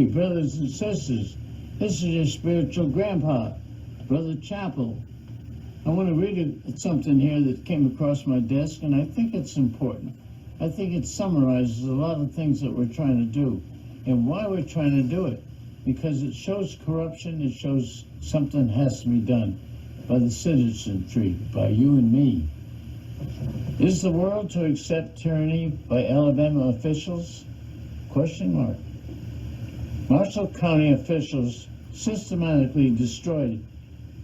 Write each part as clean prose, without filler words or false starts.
Hey, brothers and sisters, this is your spiritual grandpa, Brother Chappell. I want to read something here that came across my desk, and I think it's important. I think it summarizes a lot of things that we're trying to do and why we're trying to do it. Because it shows corruption, it shows something has to be done by the citizenry, by you and me. Is the world to accept tyranny by Alabama officials? Question mark. Marshall County officials systematically destroyed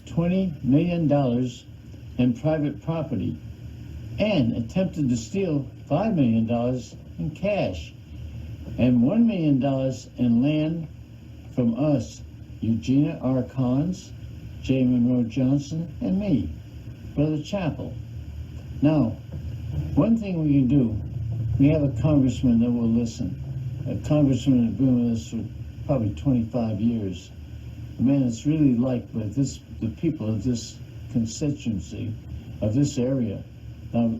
$20 million in private property and attempted to steal $5 million in cash and $1 million in land from us, Eugenia R. Collins, J. Monroe Johnson, and me, Brother Chappell. Now, one thing we can do, we have a congressman that will listen. A congressman that's been with us for probably 25 years. A man that's really liked by the people of this constituency, of this area. Now,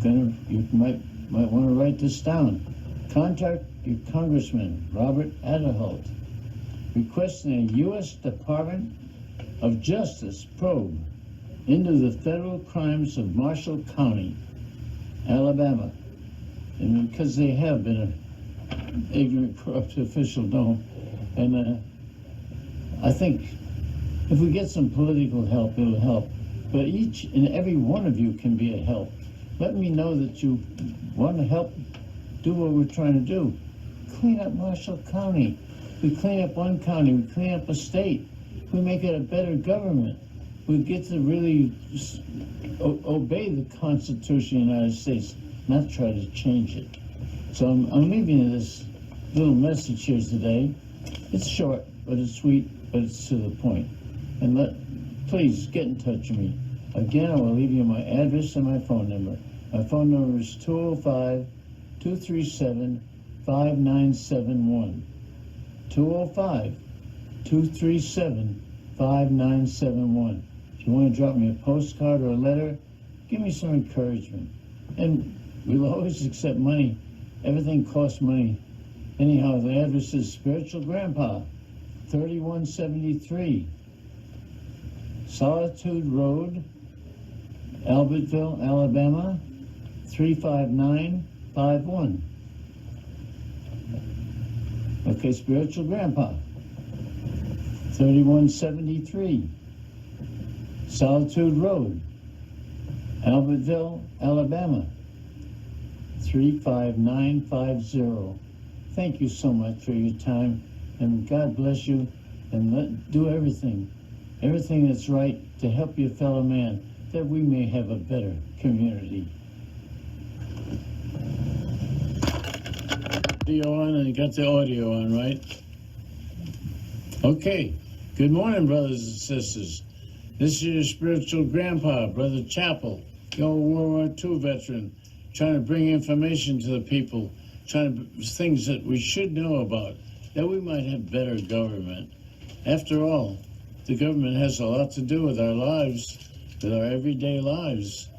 you might want to write this down. Contact your Congressman, Robert Adderholt, requesting a U.S. Department of Justice probe into the federal crimes of Marshall County, Alabama. And because they have been an ignorant, corrupt official, no. And I think if we get some political help, it'll help. But each and every one of you can be a help. Let me know that you want to help do what we're trying to do. Clean up Marshall County. We clean up one county, we clean up a state. We make it a better government. We get to really obey the Constitution of the United States, not try to change it. So I'm leaving you this little message here today. It's short, but it's sweet, but it's to the point. And please get in touch with me. Again, I will leave you my address and my phone number. My phone number is 205-237-5971. 205-237-5971. If you want to drop me a postcard or a letter, give me some encouragement. And we'll always accept money. Everything costs money. Anyhow, the address is Spiritual Grandpa, 3173 Solitude Road, Albertville, Alabama, 35951. Okay, Spiritual Grandpa, 3173 Solitude Road, Albertville, Alabama, 35950. Thank you so much for your time, and God bless you, and do everything that's right to help your fellow man, that we may have a better community. Video on, and you got the audio on, right? Okay. Good morning, brothers and sisters. This is your spiritual grandpa, Brother Chappell, the old World War II veteran, trying to bring information to the people, things that we should know about, that we might have better government. After all, the government has a lot to do with our lives, with our everyday lives.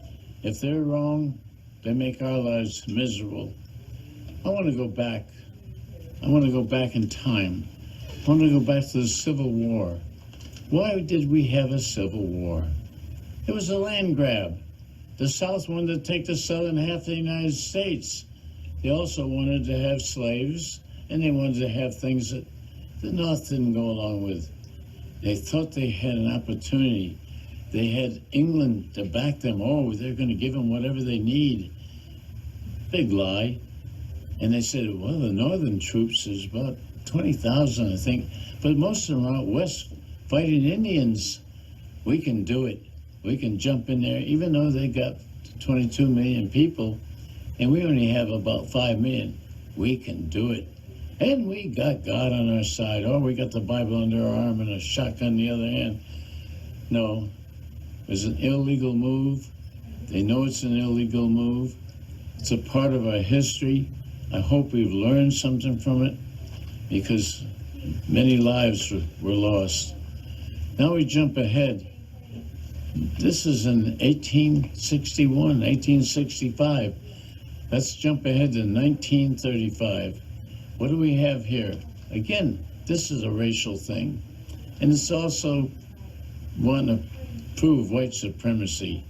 If they're wrong, they make our lives miserable. I want to go back. I want to go back in time. I want to go back to the Civil War. Why did we have a Civil War? It was a land grab. The South wanted to take the southern half of the United States. They also wanted to have slaves, and they wanted to have things that the North didn't go along with. They thought they had an opportunity. They had England to back them. Oh, they're going to give them whatever they need. Big lie. And they said, well, the northern troops is about 20,000, I think. But most of them are out west fighting Indians. We can do it. We can jump in there, even though they got 22 million people, and we only have about 5 million. We can do it. And we got God on our side. Oh, we got the Bible under our arm and a shotgun in the other hand. No, it was an illegal move. They know it's an illegal move. It's a part of our history. I hope we've learned something from it, because many lives were lost. Now we jump ahead. This is in 1861, 1865. Let's jump ahead to 1935. What do we have here? Again, this is a racial thing. And it's also wanting to prove white supremacy.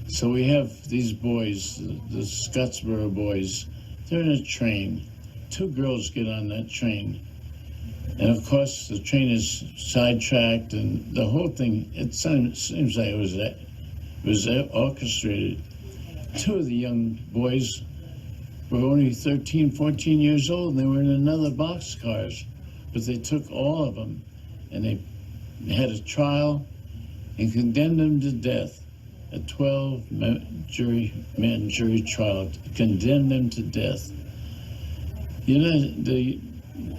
So we have these boys, the Scottsboro boys, they're in a train. 2 girls get on that train. And of course, the train is sidetracked, and the whole thing, it seems like it was orchestrated. 2 of the young boys were only 13, 14 years old, and they were in another boxcars. But they took all of them, and they had a trial and condemned them to death. A 12-man jury trial condemned them to death. You know, the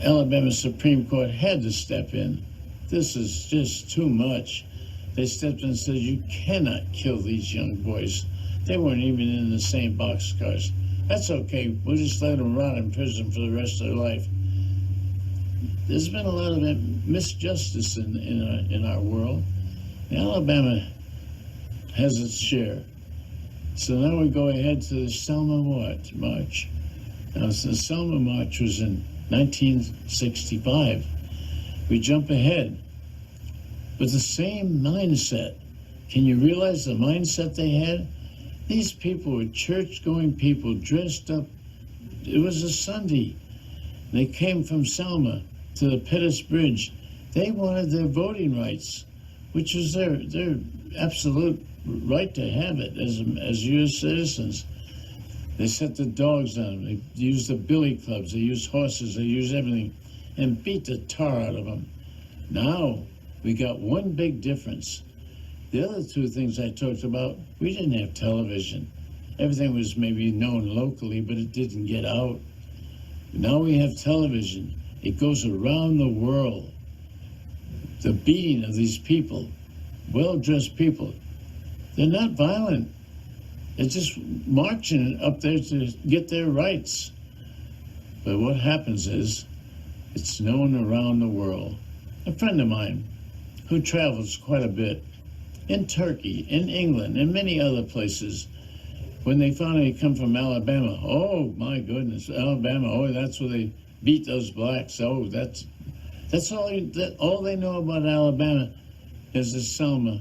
Alabama Supreme Court had to step in. This is just too much. They stepped in and said, you cannot kill these young boys. They weren't even in the same boxcars. That's okay. We'll just let them rot in prison for the rest of their life. There's been a lot of misjustice in our world. Alabama has its share. So now we go ahead to the Selma March. Now, the Selma March was in 1965. We jump ahead with the same mindset. Can you realize the mindset they had? These people were church-going people dressed up. It was a Sunday. They came from Selma to the Pettus Bridge. They wanted their voting rights, which was their absolute right to have it as U.S. citizens. They set the dogs on them. They used the billy clubs. They used horses. They used everything and beat the tar out of them. Now we got one big difference. The other 2 things I talked about, we didn't have television. Everything was maybe known locally, but it didn't get out. Now we have television. It goes around the world. The beating of these people, well-dressed people, they're not violent. They're just marching up there to get their rights. But what happens is, it's known around the world. A friend of mine who travels quite a bit, in Turkey, in England, and many other places, when they finally come from Alabama, oh my goodness, Alabama, oh, that's where they beat those blacks. Oh, that's all they know about Alabama is the Selma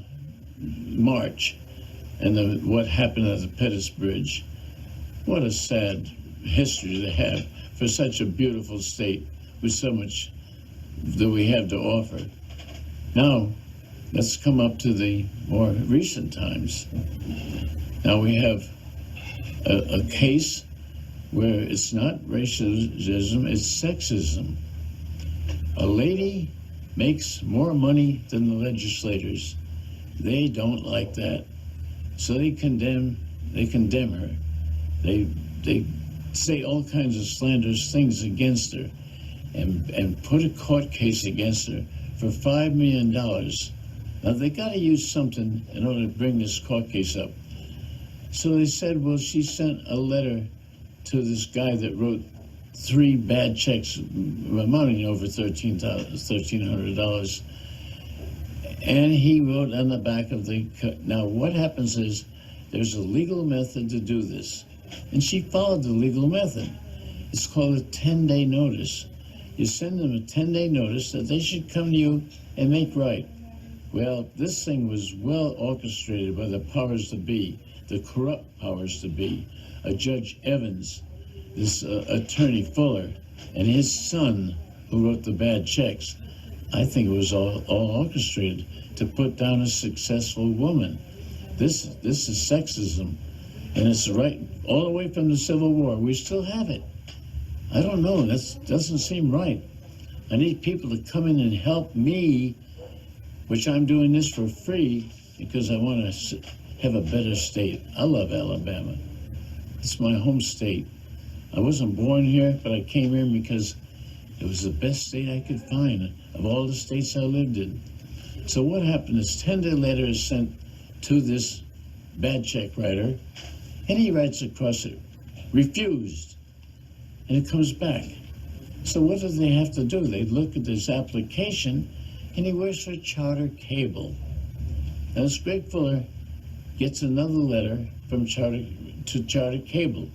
March and what happened at the Pettus Bridge. What a sad history to have for such a beautiful state with so much that we have to offer. Now, let's come up to the more recent times. Now we have a case where it's not racism, it's sexism. A lady makes more money than the legislators. They don't like that. So they condemn her. They say all kinds of slanderous things against her and put a court case against her for $5 million. Now they got to use something in order to bring this court case up. So they said, well, she sent a letter to this guy that wrote 3 bad checks amounting over $1,300. And he wrote on the back of the... Now, what happens is there's a legal method to do this. And she followed the legal method. It's called a 10-day notice. You send them a 10-day notice that they should come to you and make right. Well, this thing was well orchestrated by the powers that be, the corrupt powers that be. Judge Evans, this attorney Fuller, and his son who wrote the bad checks. I think it was all orchestrated to put down a successful woman. This is sexism, and it's right all the way from the Civil War. We still have it. I don't know. That doesn't seem right. I need people to come in and help me, which I'm doing this for free because I want to have a better state. I love Alabama. It's my home state. I wasn't born here, but I came here because it was the best state I could find of all the states I lived in. So what happened is 10-day letter is sent to this bad check writer, and he writes across it, refused, and it comes back. So what do they have to do? They look at this application, and he works for Charter Cable. Now, this Greg Fuller gets another letter from Charter Cable,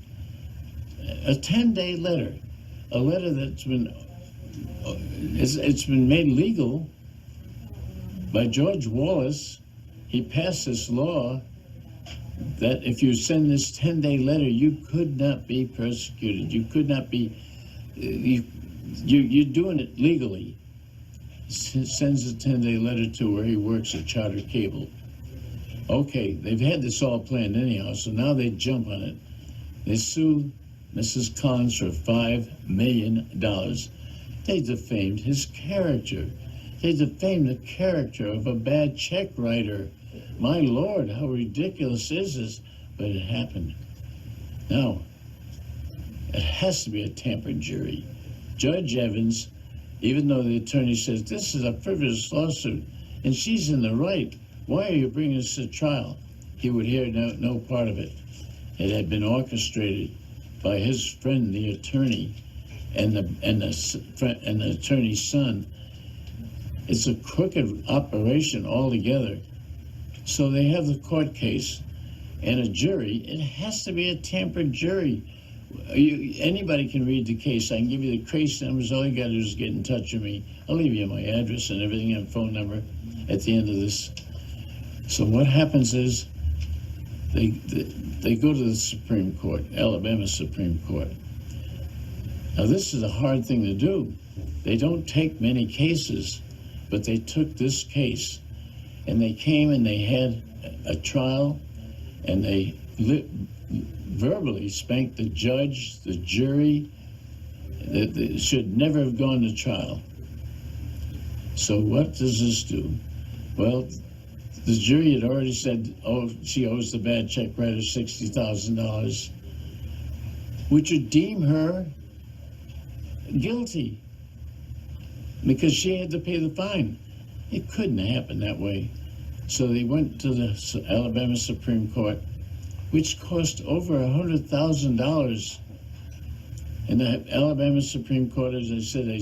a 10-day letter, a letter that's been it's been made legal by George Wallace. He passed this law that if you send this 10-day letter, you could not be persecuted. You could not be, you're doing it legally. Sends a 10-day letter to where he works at Charter Cable. Okay, they've had this all planned anyhow, so now they jump on it. They sue Mrs. Collins for $5 million. They defamed his character. They defamed the character of a bad check writer. My Lord, how ridiculous is this? But it happened. Now, it has to be a tampered jury. Judge Evans, even though the attorney says this is a frivolous lawsuit and she's in the right, why are you bringing this to trial? He would hear no part of it. It had been orchestrated by his friend, the attorney, and the attorney's son. It's a crooked operation altogether. So they have the court case and a jury. It has to be a tampered jury. Anybody can read the case. I can give you the case numbers. All you got to do is get in touch with me. I'll leave you my address and everything and phone number at the end of this. So what happens is they go to the Supreme Court, Alabama Supreme Court. Now this is a hard thing to do. They don't take many cases, but they took this case, and they came and they had a trial, and they verbally spanked the judge, the jury. That should never have gone to trial. So what does this do? Well, the jury had already said, oh, she owes the bad check writer $60,000, which would deem her guilty because she had to pay the fine. It couldn't happen that way. So they went to the Alabama Supreme Court, which cost over $100,000. And the Alabama Supreme Court, as I said, they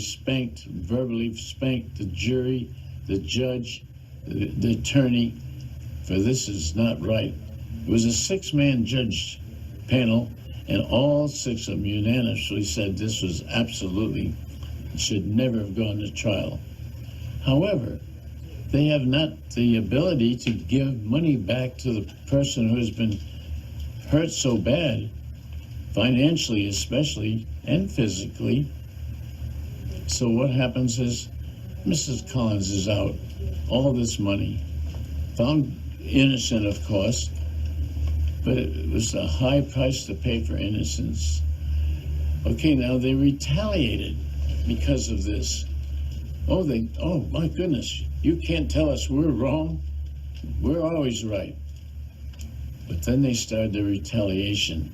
verbally spanked the jury, the judge, the attorney, for this is not right. It was a 6-man judge panel, and all 6 of them unanimously said this was absolutely, should never have gone to trial. However, they have not the ability to give money back to the person who has been hurt so bad, financially especially, and physically. So what happens is Mrs. Collins is out, all this money, found innocent, of course, but it was a high price to pay for innocence. Okay, now they retaliated because of this. Oh, my goodness, you can't tell us we're wrong. We're always right. But then they started the retaliation.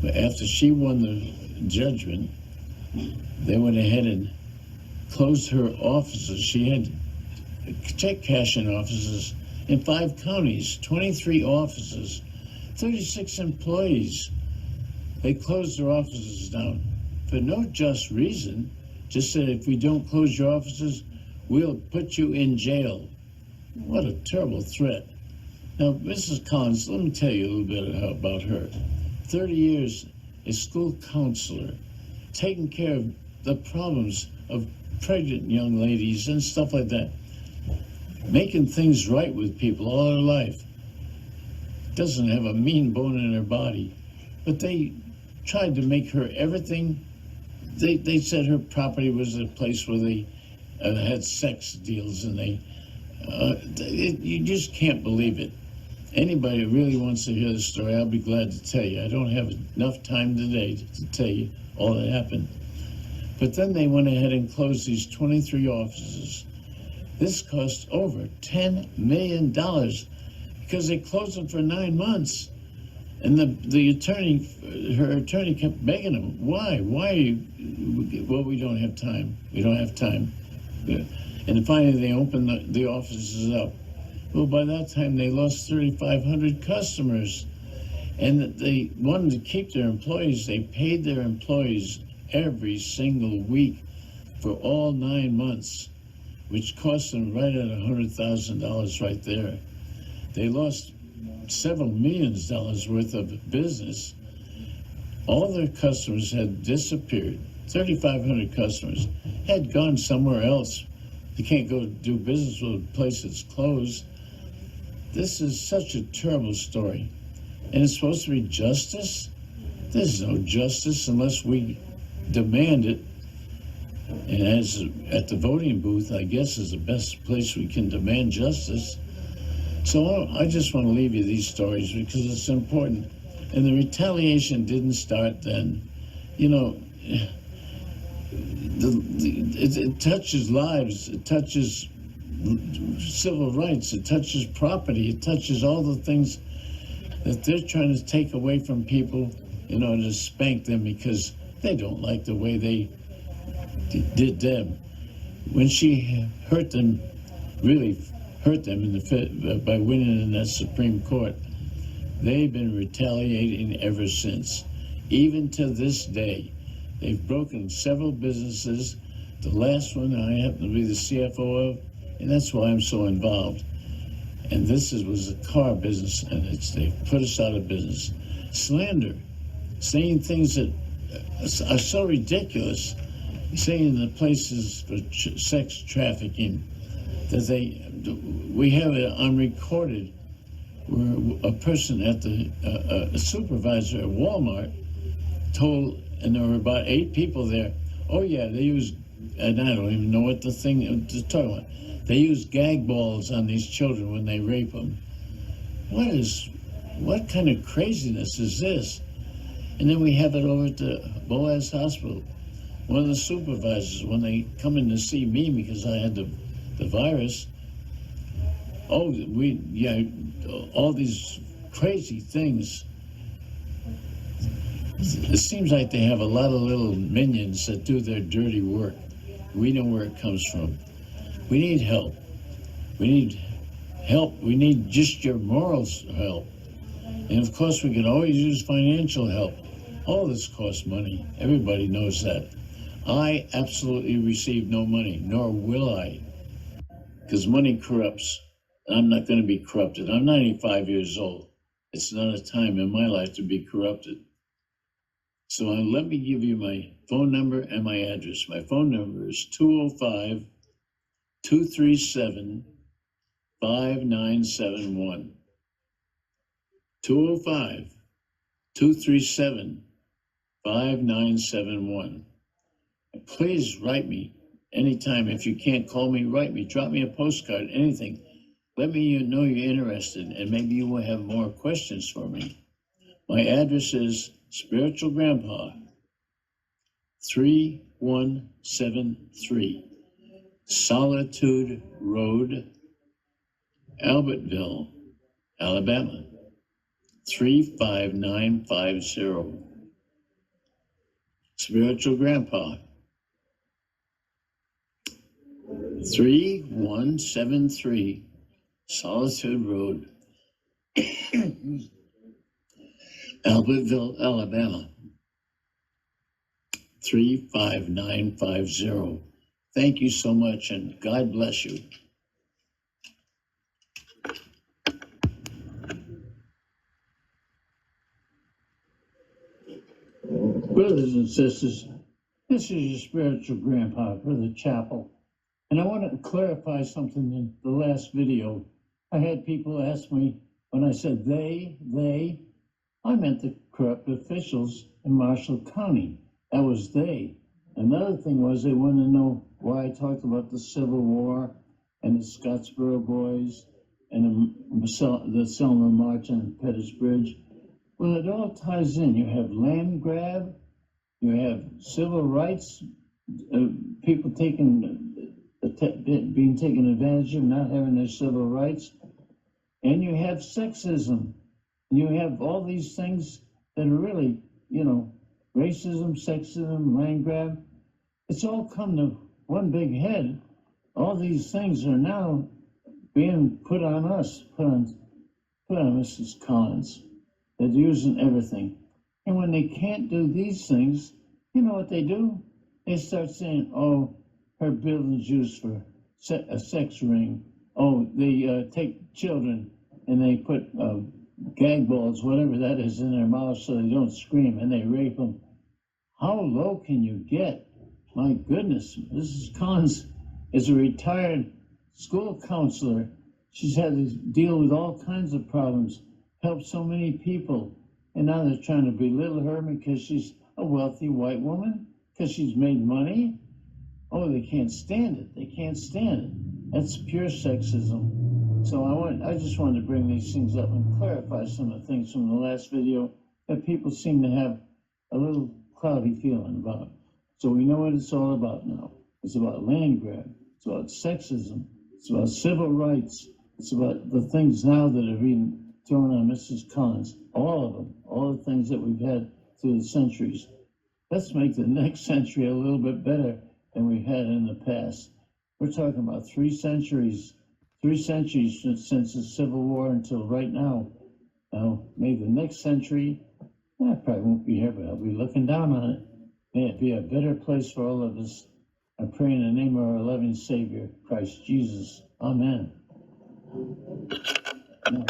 But after she won the judgment, they went ahead and closed her offices. She had check cashing offices in 5 counties, 23 offices, 36 employees. They closed their offices down for no just reason. Just said, if we don't close your offices, we'll put you in jail. What a terrible threat. Now, Mrs. Collins, let me tell you a little bit about her. 30 years as school counselor, taking care of the problems of pregnant young ladies and stuff like that, making things right with people all her life. Doesn't have a mean bone in her body, but they tried to make her everything. They said her property was a place where they had sex deals, and you just can't believe it. Anybody who really wants to hear the story, I'll be glad to tell you. I don't have enough time today to tell you all that happened. But then they went ahead and closed these 23 offices. This cost over $10 million because they closed them for 9 months. And the attorney, her attorney kept begging them, why are you, well, we don't have time. We don't have time. And finally they opened the offices up. Well, by that time they lost 3,500 customers. And they wanted to keep their employees. They paid their employees every single week for all 9 months, which cost them right at $100,000 right there. They lost several $millions worth of business. All their customers had disappeared. 3,500 customers. Had gone somewhere else. They can't go do business with a place that's closed. This is such a terrible story. And it's supposed to be justice? There's no justice unless we demand it. And as at the voting booth, I guess is the best place we can demand justice. So I just want to leave you these stories because it's important. And the retaliation didn't start then. You know, it touches lives, it touches civil rights, it touches property, it touches all the things that they're trying to take away from people in order to spank them because they don't like the way they did them. When she hurt them, really hurt them by winning in that Supreme Court, they've been retaliating ever since. Even to this day, they've broken several businesses. The last one I happen to be the CFO of, and that's why I'm so involved. And this was a car business, and they've put us out of business. Slander, saying things that are so ridiculous, saying the places for sex trafficking, that we have it unrecorded, where a person at a supervisor at Walmart told, and there were about 8 people there, oh yeah, they use, and I don't even know what the thing to talk about. They use gag balls on these children when they rape them. What kind of craziness is this? And then we have it over at the Boaz Hospital. One of the supervisors, when they come in to see me because I had the virus, all these crazy things. It seems like they have a lot of little minions that do their dirty work. We know where it comes from. We need help. We need help. We need just your moral help. And of course, we can always use financial help. All this costs money. Everybody knows that. I absolutely receive no money, nor will I, because money corrupts. I'm not going to be corrupted. I'm 95 years old. It's not a time in my life to be corrupted. So let me give you my phone number and my address. My phone number is 205-237-5971. 205-237-5971. Please write me anytime. If you can't call me, write me. Drop me a postcard, anything. Let me know you're interested, and maybe you will have more questions for me. My address is Spiritual Grandpa, 3173 Solitude Road, Albertville, Alabama, 35950. Spiritual Grandpa, 3173 Solitude Road, Albertville, Alabama, 35950. Thank you so much, and God bless you. Brothers and sisters, this is your spiritual grandpa, Brother Chappell. And I want to clarify something in the last video. I had people ask me, when I said they, I meant the corrupt officials in Marshall County. That was they. Another thing was they wanted to know why I talked about the Civil War and the Scottsboro Boys and the Selma March and Pettus Bridge. Well, it all ties in. You have land grab, you have civil rights, people being taken advantage of, not having their civil rights, and you have sexism. You have all these things that are really, racism, sexism, land grab. It's all come to one big head. All these things are now being put on us, put on Mrs. Collins. They're using everything. And when they can't do these things, you know what they do? They start saying, oh, her building's used for a sex ring. Oh, they take children and they put gag balls, whatever that is, in their mouths so they don't scream, and they rape them. How low can you get? My goodness, Mrs. Collins is a retired school counselor. She's had to deal with all kinds of problems, helped so many people, and now they're trying to belittle her because she's a wealthy white woman, because she's made money. Oh, they can't stand it. They can't stand it. That's pure sexism. So I just wanted to bring these things up and clarify some of the things from the last video that people seem to have a little cloudy feeling about. So we know what it's all about now. It's about land grab. It's about sexism. It's about civil rights. It's about the things now that are being thrown on Mrs. Collins. All of them. All the things that we've had through the centuries. Let's make the next century a little bit better than we had in the past. We're talking about 3 centuries. 3 centuries since the Civil War until right now. Now, maybe the next century, I probably won't be here, but I'll be looking down on it. May it be a better place for all of us. I pray in the name of our loving Savior, Christ Jesus. Amen. Now,